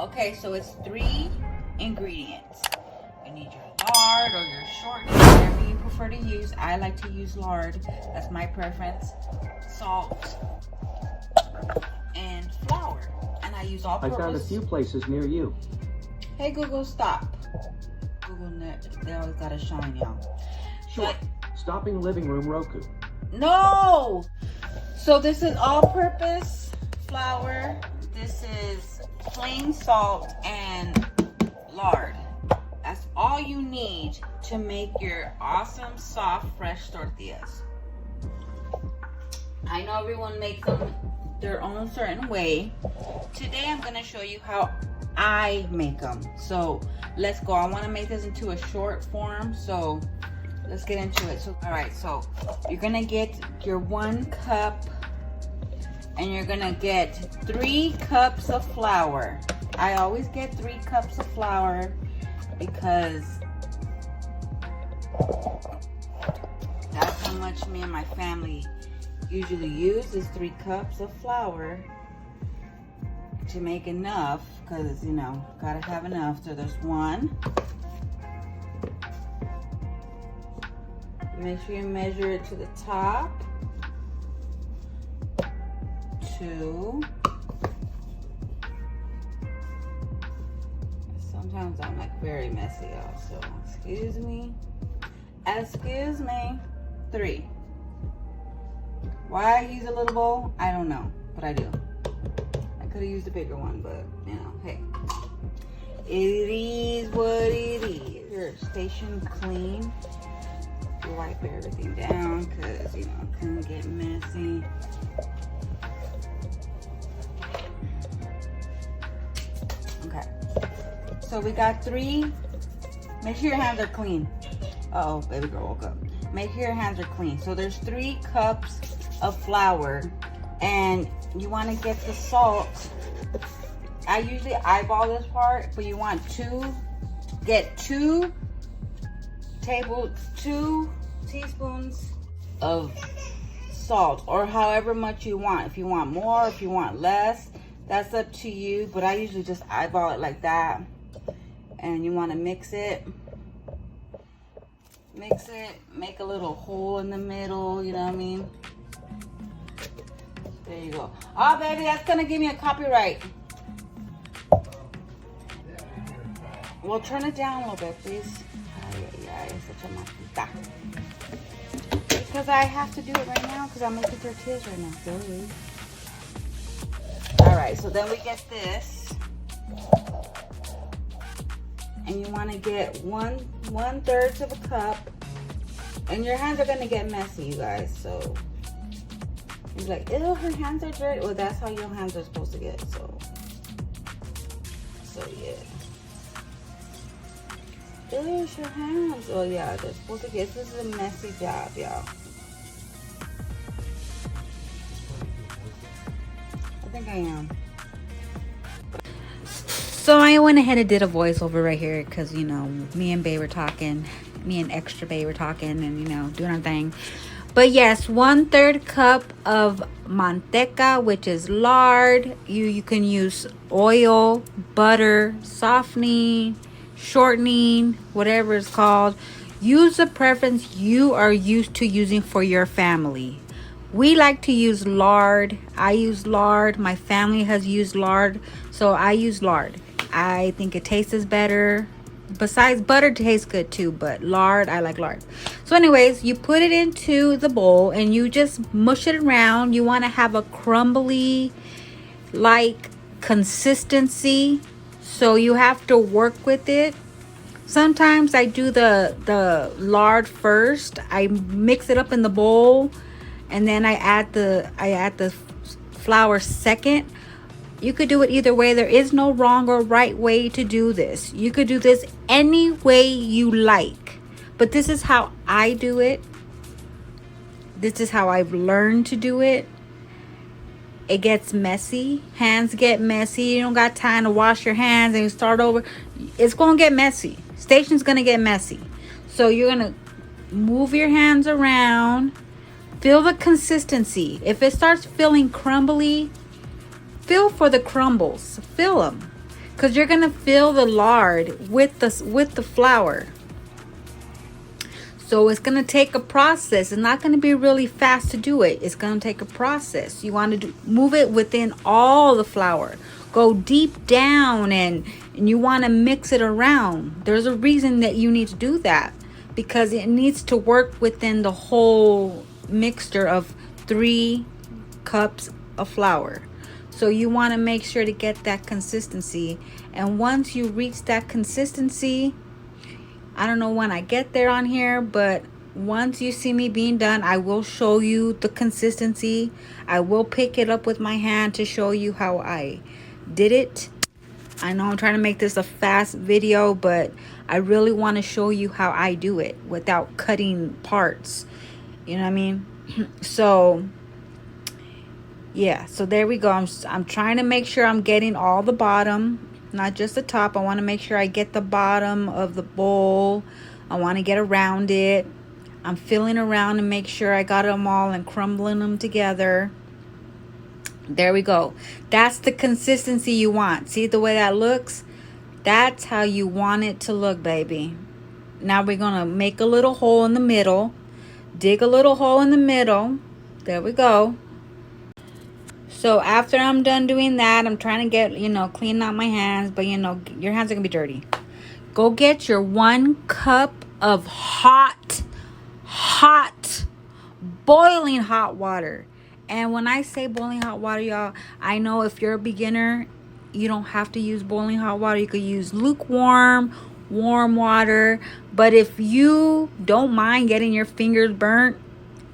Okay, so it's 3 ingredients. You need your lard or your shortening, whatever you prefer to use. I like to use lard. That's my preference. Salt and flour. And I use all purpose. I found a few places near you. Hey Google, stop. Google, they always gotta shine, y'all. Sure. Stopping living room Roku. No! So this is all-purpose flour. This is plain salt and lard. That's all you need to make your awesome, soft, fresh tortillas. I know everyone makes them their own certain way. Today I'm gonna show you how I make them. So let's go. I wanna make this into a short form, so let's get into it. So, all right, so you're gonna get your 1 cup and you're gonna get 3 cups of flour. I always get 3 cups of flour because that's how much me and my family usually use, is 3 cups of flour to make enough, because you know, gotta have enough. So there's 1. Make sure you measure it to the top. 2. Sometimes I'm like very messy, y'all, so excuse me. 3. Why I use a little bowl, I don't know, but I do. I could have used a bigger one, but you know, hey, it is what it is. Your station clean. You wipe everything down because you know it can get messy. Okay, so we got 3. Make sure your hands are clean. Uh oh, baby girl woke up. Make sure your hands are clean. So there's 3 cups of flour, and you want to get the salt. I usually eyeball this part, but you want get 2 teaspoons of salt, or however much you want. If you want more, if you want less, that's up to you, but I usually just eyeball it like that. And you want to mix it, make a little hole in the middle, you know what I mean? There you go. Oh baby, that's gonna give me a copyright. Well, turn it down a little bit, please. Because I have to do it right now because I'm making tortillas right now. Sorry. All right, so then we get this, and you want to get 1/3 of a cup, and your hands are gonna get messy, you guys. So you're like, ew, her hands are dirty. Well, that's how your hands are supposed to get. So yeah. There's your hands. Oh yeah, they're supposed to get. This is a messy job, y'all. I think I am. So I went ahead and did a voiceover right here because you know me and Bae were talking, me and Extra Bae were talking, and you know doing our thing. But yes, 1/3 cup of manteca, which is lard. You can use oil, butter, softening, shortening, whatever it's called. Use the preference you are used to using for your family. We like to use lard. I use lard. My family has used lard, so I use lard. I think it tastes better. Besides, butter tastes good too, but lard, I like lard. So anyways, you put it into the bowl and you just mush it around. You want to have a crumbly like consistency, so you have to work with it. Sometimes I do the lard first. I mix it up in the bowl, and then I add the flour second. You could do it either way. There is no wrong or right way to do this. You could do this any way you like, but this is how I do it. This is how I've learned to do it. It gets messy. Hands get messy. You don't got time to wash your hands and you start over. It's gonna get messy. Station's gonna get messy. So you're gonna move your hands around. Feel the consistency. If it starts feeling crumbly, feel for the crumbles. Feel them. because you're gonna fill the lard with the flour. So it's gonna take a process. It's not gonna be really fast to do it. It's gonna take a process. You want to move it within all the flour. Go deep down, and you want to mix it around. There's a reason that you need to do that, because it needs to work within the whole mixture of 3 cups of flour. So you want to make sure to get that consistency. And once you reach that consistency, I don't know when I get there on here, but once you see me being done, I will show you the consistency. I will pick it up with my hand to show you how I did it. I know I'm trying to make this a fast video, but I really want to show you how I do it without cutting parts. You know what I mean? So yeah, so there we go. I'm trying to make sure I'm getting all the bottom, not just the top. I want to make sure I get the bottom of the bowl. I want to get around it. I'm feeling around to make sure I got them all and crumbling them together. There we go. That's the consistency you want. See the way that looks? That's how you want it to look, baby. Now we're going to make a little hole in the middle. Dig a little hole in the middle. There we go. So after I'm done doing that, I'm trying to get, clean out my hands. But, your hands are going to be dirty. Go get your 1 cup of hot, boiling hot water. And when I say boiling hot water, y'all, I know if you're a beginner, you don't have to use boiling hot water. You could use lukewarm, warm water. But if you don't mind getting your fingers burnt,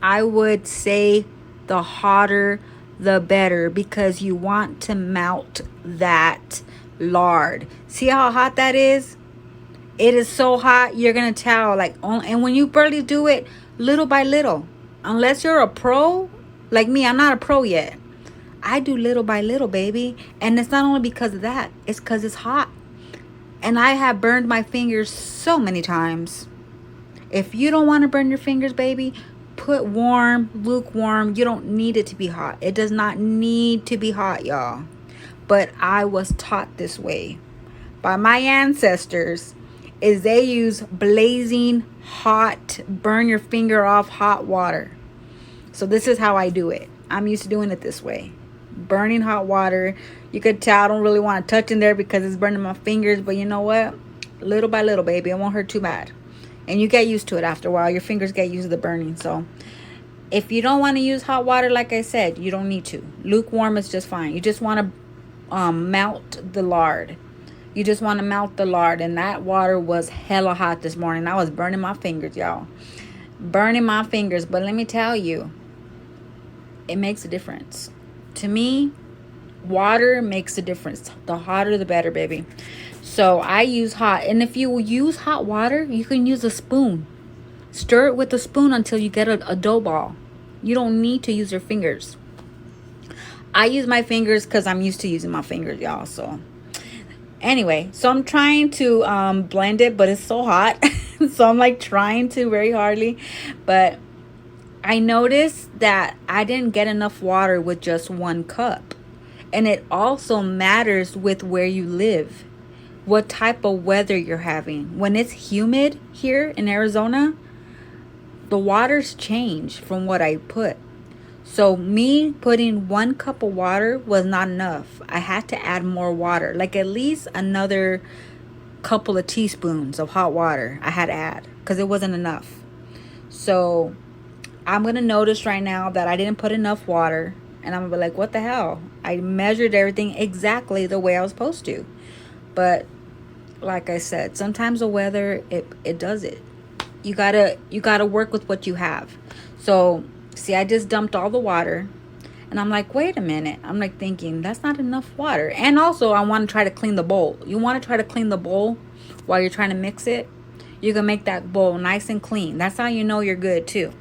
I would say the hotter the better, because you want to melt that lard. See how hot that is? It is so hot, you're gonna tell. And when you barely do it, little by little, unless you're a pro like me. I'm not a pro yet. I do little by little, baby. And it's not only because of that, it's because it's hot. And I have burned my fingers so many times. If you don't want to burn your fingers, baby, put warm, lukewarm. You don't need it to be hot. It does not need to be hot, y'all. But I was taught this way by my ancestors, is they use blazing hot, burn your finger off hot water. So this is how I do it. I'm used to doing it this way. Burning hot water. You could tell I don't really want to touch in there because it's burning my fingers. But you know what? Little by little, baby. It won't hurt too bad. And you get used to it after a while. Your fingers get used to the burning. So if you don't want to use hot water, like I said, you don't need to. Lukewarm is just fine. You just want to melt the lard. You just want to melt the lard. And that water was hella hot this morning. I was burning my fingers, y'all. Burning my fingers. But let me tell you, it makes a difference. To me, water makes a difference. The hotter, the better, baby. So I use hot. And if you use hot water, you can use a spoon. Stir it with a spoon until you get a dough ball. You don't need to use your fingers. I use my fingers because I'm used to using my fingers, y'all. So anyway, so I'm trying to blend it, but it's so hot. So I'm like trying to very hardly. But I noticed that I didn't get enough water with just 1 cup. And it also matters with where you live, what type of weather you're having. When it's humid here in Arizona, the waters change from what I put. So me putting 1 cup of water was not enough. I had to add more water, like at least another couple of teaspoons of hot water I had to add, because it wasn't enough. So I'm going to notice right now that I didn't put enough water. And I'm going to be like, what the hell? I measured everything exactly the way I was supposed to. But like I said, sometimes the weather, it does it. You gotta work with what you have. So see, I just dumped all the water. And I'm like, wait a minute. I'm like thinking, that's not enough water. And also, I want to try to clean the bowl. You want to try to clean the bowl while you're trying to mix it. You can make that bowl nice and clean. That's how you know you're good too.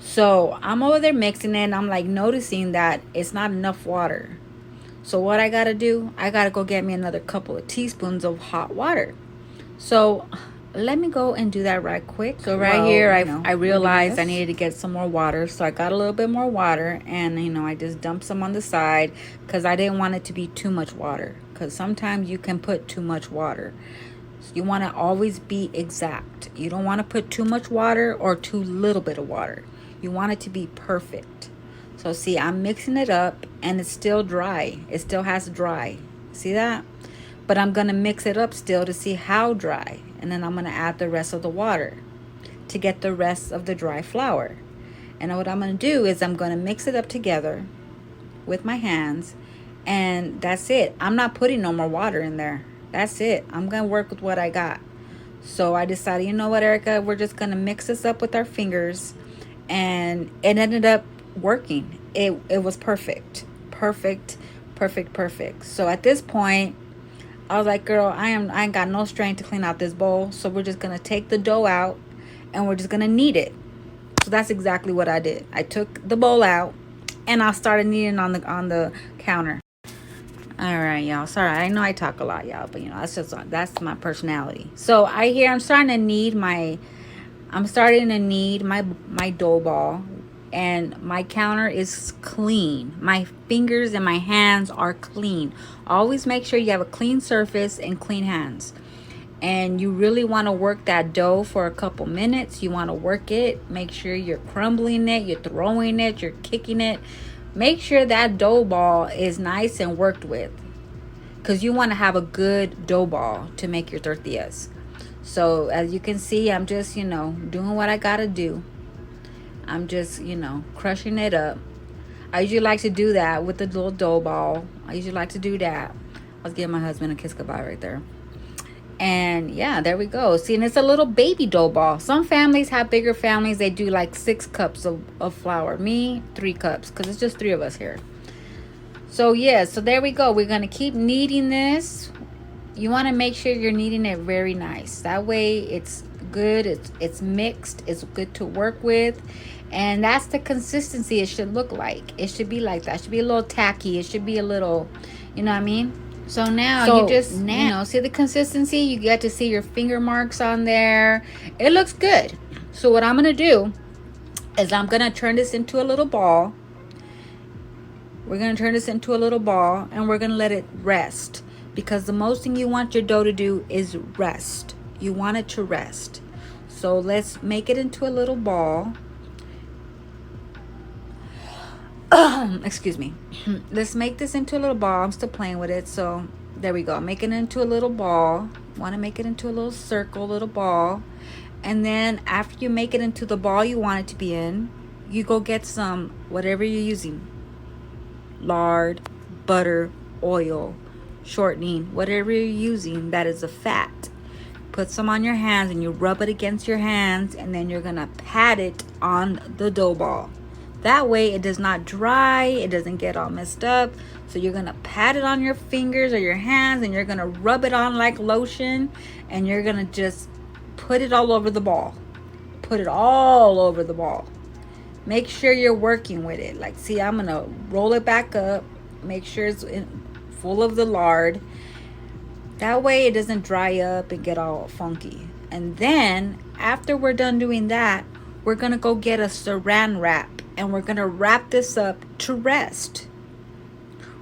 So I'm over there mixing it, and I'm like noticing that it's not enough water. So what I gotta do, I gotta go get me another couple of teaspoons of hot water. So let me go and do that right quick. So here I realized I needed to get some more water. So I got a little bit more water, and I just dumped some on the side because I didn't want it to be too much water. because sometimes you can put too much water. So you want to always be exact. You don't want to put too much water or too little bit of water. You want it to be perfect. So see, I'm mixing it up and it's still dry. It still has dry. See that? But I'm going to mix it up still to see how dry. And then I'm going to add the rest of the water to get the rest of the dry flour. And what I'm going to do is I'm going to mix it up together with my hands, and that's it. I'm not putting no more water in there. That's it. I'm going to work with what I got. So I decided, you know what, Erica, we're just going to mix this up with our fingers, and it ended up working. It was perfect. Perfect. So at this point, I was like, girl, I ain't got no strength to clean out this bowl. So we're just going to take the dough out and we're just going to knead it. So that's exactly what I did. I took the bowl out and I started kneading on the counter. All right, y'all. Sorry, I know I talk a lot, y'all, but you know that's my personality. So I'm starting to knead my dough ball, and my counter is clean. My fingers and my hands are clean. Always make sure you have a clean surface and clean hands. And you really want to work that dough for a couple minutes. You want to work it. Make sure you're crumbling it, you're throwing it, you're kicking it. Make sure that dough ball is nice and worked with, because you want to have a good dough ball to make your tortillas. So as you can see, I'm just, doing what I got to do. I'm just, crushing it up. I usually like to do that with the little dough ball. I usually like to do that. I was giving my husband a kiss goodbye right there. And yeah, there we go. See, and it's a little baby dough ball. Some families have bigger families. They do like 6 cups of flour. Me, 3 cups, because it's just 3 of us here. So yeah, so there we go. We're going to keep kneading this. You want to make sure you're kneading it very nice. That way it's good. It's mixed. It's good to work with. And that's the consistency it should look like. It should be like that. It should be a little tacky. It should be a little, you know what I mean? So now see the consistency. You get to see your finger marks on there. It looks good. So what I'm going to do is I'm going to turn this into a little ball. We're going to turn this into a little ball, and we're going to let it rest, because the most thing you want your dough to do is rest. You want it to rest. So let's make it into a little ball. Excuse me. Let's make this into a little ball. I'm still playing with it. So there we go. Make it into a little ball. Want to make it into a little circle, little ball. And then after you make it into the ball you want it to be in, you go get some, whatever you're using. Lard, butter, oil, shortening, whatever you're using that is a fat. Put some on your hands and you rub it against your hands, and then you're going to pat it on the dough ball. That way it does not dry, it doesn't get all messed up. So you're going to pat it on your fingers or your hands, and you're going to rub it on like lotion, and you're going to just put it all over the ball. Put it all over the ball. Make sure you're working with it. Like, see, I'm going to roll it back up. Make sure it's full of the lard. That way it doesn't dry up and get all funky. And then after we're done doing that, we're going to go get a saran wrap. And we're going to wrap this up to rest.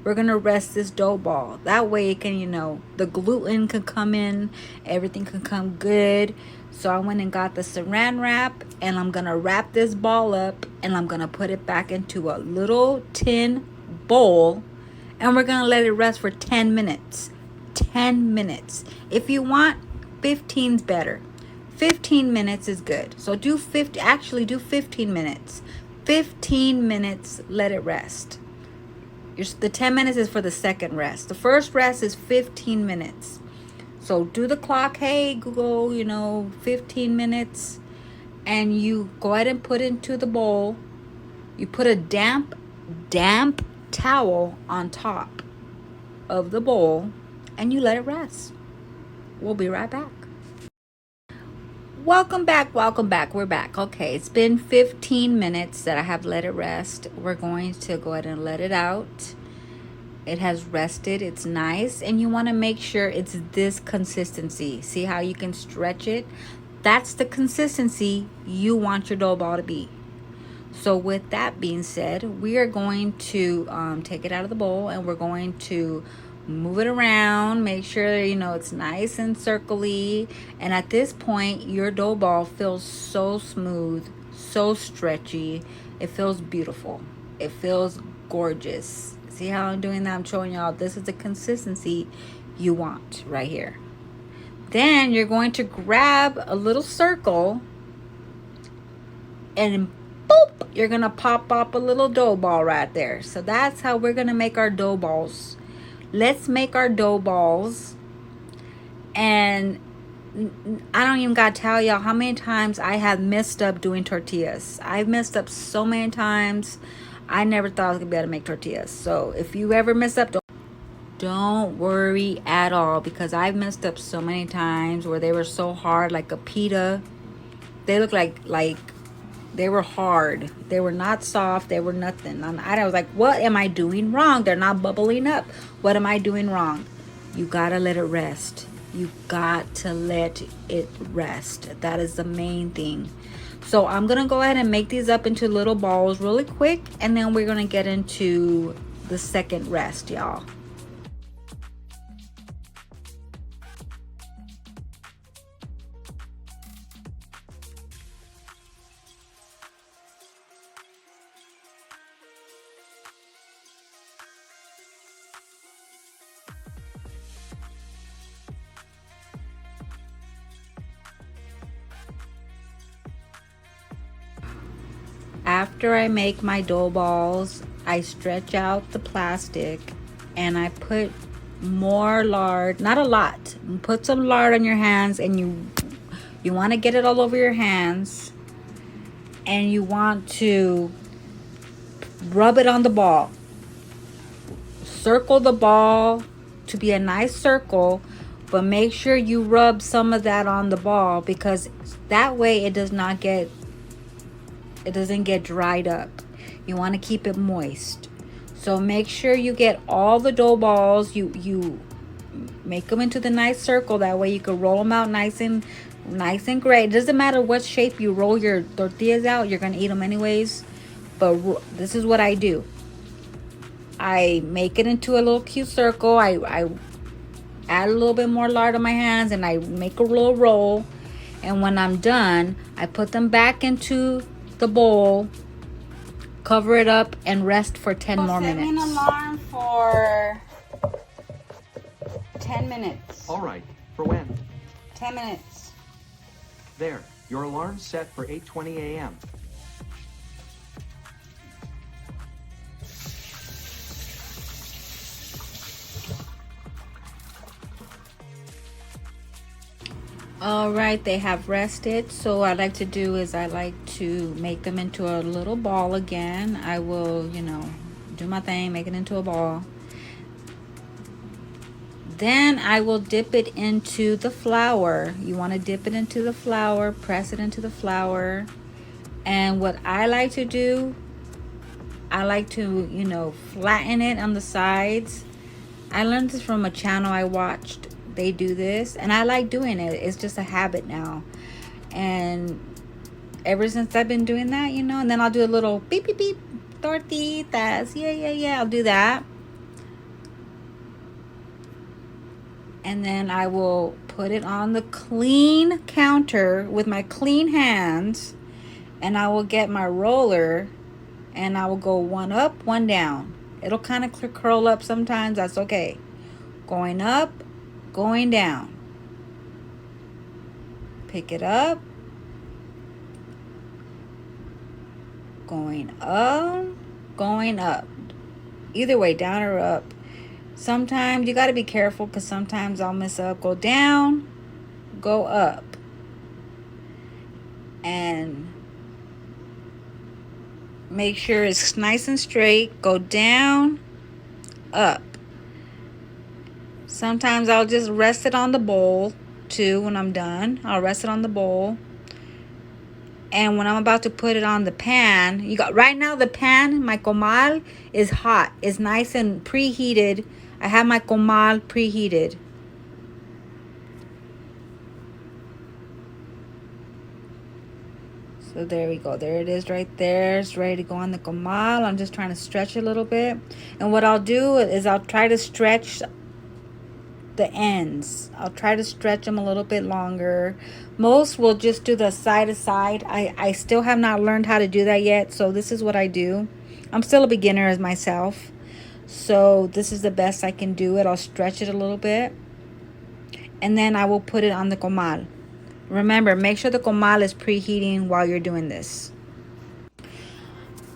We're going to rest this dough ball. That way it can, the gluten can come in. Everything can come good. So I went and got the saran wrap. And I'm going to wrap this ball up. And I'm going to put it back into a little tin bowl. And we're going to let it rest for 10 minutes. 10 minutes. If you want, 15's better. 15 minutes is good. So do 15 minutes. 15 minutes, let it rest. The 10 minutes is for the second rest. The first rest is 15 minutes. So do the clock. Hey, Google, 15 minutes. And you go ahead and put it into the bowl. You put a damp towel on top of the bowl. And you let it rest. We'll be right back. Welcome back. We're back. Okay, it's been 15 minutes that I have let it rest. We're going to go ahead and let it out. It has rested. It's nice. And you want to make sure it's this consistency. See how you can stretch it? That's the consistency you want your dough ball to be. So with that being said, we are going to take it out of the bowl, and we're going to Move it around, make sure you know it's nice and circly. And at this point, your dough ball feels so smooth, so stretchy. It feels beautiful. It feels gorgeous. See how I'm doing that? I'm showing y'all this is the consistency you want right here. Then you're going to grab a little circle and boop, you're gonna pop up a little dough ball right there. So that's how we're gonna make our dough balls. Let's make our dough balls. And I don't even gotta tell y'all how many times I have messed up doing tortillas. I've messed up so many times. I never thought I was gonna be able to make tortillas. So if you ever mess up, don't worry at all, because I've messed up so many times where they were so hard, like a pita. They look like they were hard. They were not soft. They were nothing. I was like, what am I doing wrong? They're not bubbling up. What am I doing wrong? You gotta let it rest. You got to let it rest. That is the main thing. So I'm gonna go ahead and make these up into little balls really quick, and then we're gonna get into the second rest, y'all. After I make my dough balls, I stretch out the plastic and I put more lard, not a lot. Put some lard on your hands, and you want to get it all over your hands, and you want to rub it on the ball. Circle the ball to be a nice circle, but make sure you rub some of that on the ball, because that way it doesn't get dried up. You want to keep it moist. So make sure you get all the dough balls, you make them into the nice circle. That way you can roll them out nice and great. It doesn't matter what shape you roll your tortillas out, you're gonna eat them anyways. But this is what I do. I make it into a little cute circle. I add a little bit more lard on my hands, and I make a little roll. And when I'm done, I put them back into the bowl, cover it up, and rest for 10 more minutes. Set me an alarm for 10 minutes. All right. For when? 10 minutes. There. Your alarm's set for 8:20 a.m. All right, they have rested. So what I like to do is I like to make them into a little ball again. I will, do my thing, make it into a ball. Then I will dip it into the flour. You want to dip it into the flour, press it into the flour. And what I like to do, I like to, flatten it on the sides. I learned this from a channel I watched. They do this, and I like doing it. It's just a habit now. And ever since I've been doing that, and then I'll do a little beep, beep, beep, tortillas. Yeah. I'll do that. And then I will put it on the clean counter with my clean hands, and I will get my roller, and I will go one up, one down. It'll kind of curl up sometimes. That's okay. Going up, going down. Pick it up. Going up, going up. Either way, down or up. Sometimes you got to be careful, because sometimes I'll mess up. Go down, go up. And make sure it's nice and straight. Go down, up. Sometimes I'll just rest it on the bowl too. When I'm done, I'll rest it on the bowl. And when I'm about to put it on the pan, right now the pan, my comal, is hot. It's nice and preheated. I have my comal preheated. So there we go. There it is right there. It's ready to go on the comal. I'm just trying to stretch it a little bit. And what I'll do is I'll try to stretch the ends. I'll try to stretch them a little bit longer. Most will just do the side to side. I still have not learned how to do that yet, so this is what I do. I'm still a beginner as myself, so this is the best I can do it. I'll stretch it a little bit, and then I will put it on the comal. Remember, make sure the comal is preheating while you're doing this.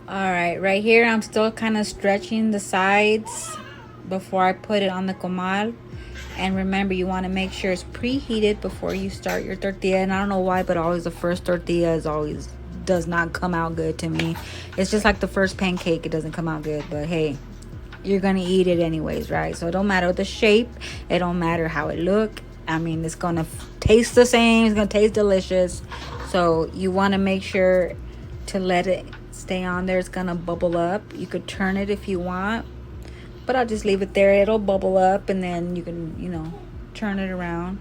All right here I'm still kind of stretching the sides before I put it on the comal. And remember, you want to make sure it's preheated before you start your tortilla. And I don't know why, but always the first tortilla is always does not come out good to me. It's just like the first pancake, it doesn't come out good. But hey, you're gonna eat it anyways, right? So it don't matter the shape, it don't matter how it look. I mean, it's gonna taste the same, it's gonna taste delicious. So you want to make sure to let it stay on there. It's gonna bubble up. You could turn it if you want, but I'll just leave it there. It'll bubble up, and then you can, you know, turn it around.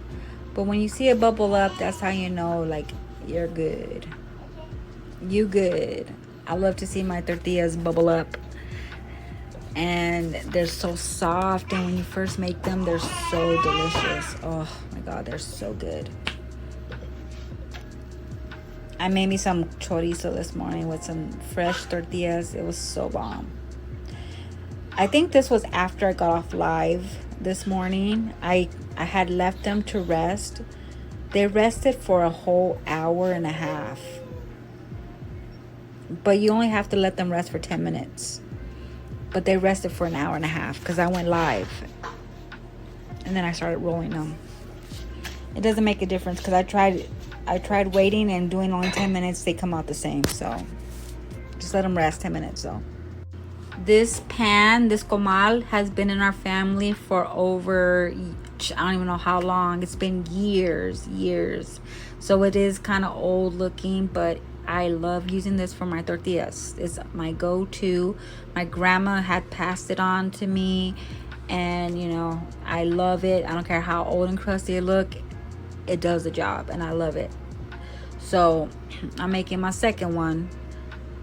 But when you see it bubble up, that's how you know, like, you're good. You good. I love to see my tortillas bubble up. And they're so soft, and when you first make them, they're so delicious. Oh my God, they're so good. I made me some chorizo this morning with some fresh tortillas. It was so bomb. I think this was after I got off live this morning. I had left them to rest. They rested for a whole hour and a half. But you only have to let them rest for 10 minutes. But they rested for an hour and a half because I went live. And then I started rolling them. It doesn't make a difference because I tried waiting and doing only 10 minutes. They come out the same. So just let them rest 10 minutes. So this pan, this comal, has been in our family for over, I don't even know how long. It's been years. So it is kind of old looking, but I love using this for my tortillas. It's my go-to. My grandma had passed it on to me, and you know, I love it. I don't care how old and crusty it look. It does the job, and I love it. So I'm making my second one,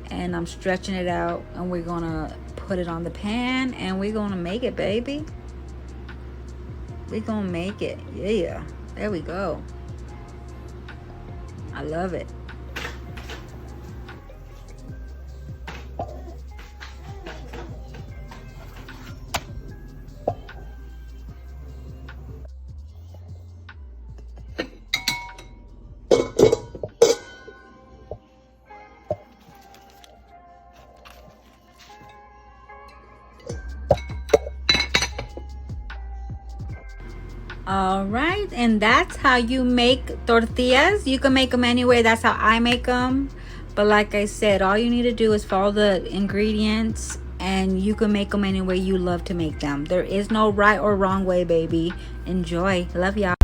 and I'm stretching it out, and we're gonna put it on the pan, and we're gonna make it, baby. We're gonna make it. Yeah, there we go. I love it. All right, and that's how you make tortillas. You can make them anyway. That's how I make them. But like I said, all you need to do is follow the ingredients, and you can make them any way you love to make them. There is no right or wrong way, baby. Enjoy. Love y'all.